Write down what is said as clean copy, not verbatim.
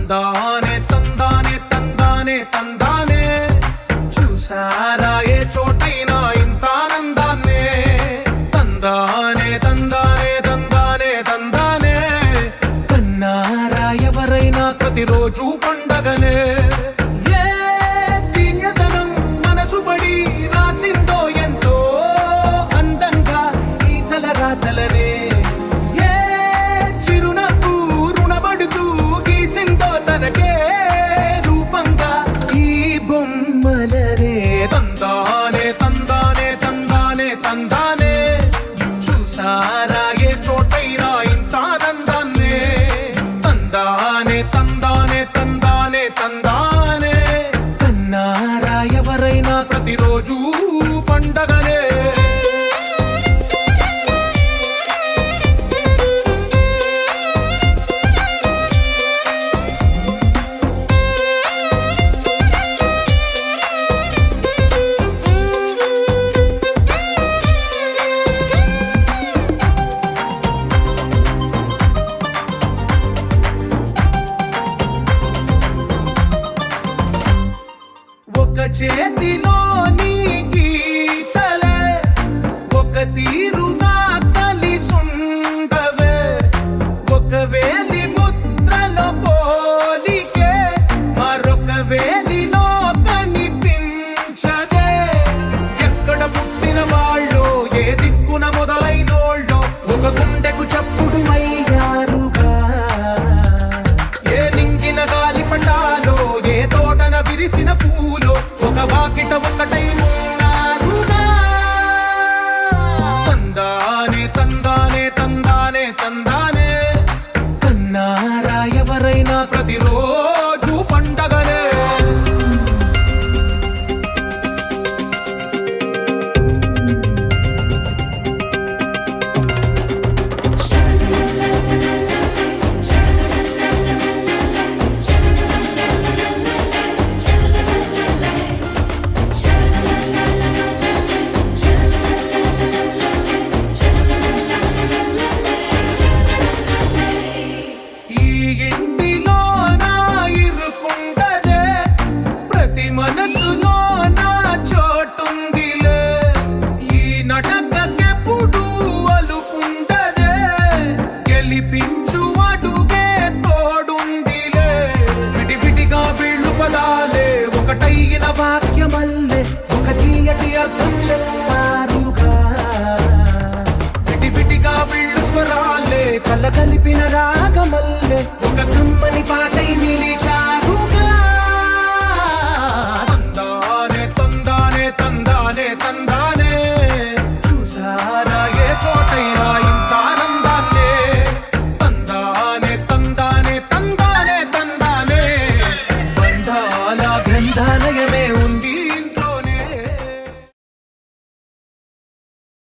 తందానే తందానే తందానే తందానే చూసారా ఏ చోటైనా ఇంత ఆనందాన్నే తందానే తందానే తందానే తందానే కన్నారా ఎవరైనా ప్రతిరోజు పండగనే ఏ తీయదనం మనసు పడి రాసిందో ఎంతో అందంగా ఈ తలరాతలనే తనకే రూపంగా ఈ బొమ్మలనే తందానే తందానే తందానే తందానే చూసారా ఏ చోటైనా ఇంత ఆనందాన్నే తందానే తందానే తందానే తందానే కన్నారా ఎవరైనా ప్రతిరోజు పండగనే చేతిలో నీ గీతలే ఒక తీరుగా కలిసుండవే ఒక వేలి ముద్రలో పోలికే మరొక వేలిలో కనిపించదే ఎక్కడ పుట్టిన వాళ్ళు ఏ దిక్కున మొదలైనోళ్ళో ఒక గుండెకు చప్పుడు అయ్యారుగా ఏ నింగిన గాలి పండాలో ఏ తోటన విరిసిన పూలో ఒక వాకిట ఒకటై ఉన్నారుగా తందానే తందానే తందానే తందానే కన్నారా ఎవరైనా ప్రతిరోజు పండగనే మనసులో నా చోటుందిలే ఈ నటకెప్పుడు అలుపుండదే గెలిపించు అడుగే తోడుందిలే విడివిడిగా వీళ్ళు పదాలే ఒకటైన వాక్యమల్లే ఒక తీయటి అర్థం చెప్పారుగా విడివిడిగా వీళ్ళు స్వరాలే కల కలిపిన రాగమల్లే ఒక కమ్మని పాటై నిలిచారు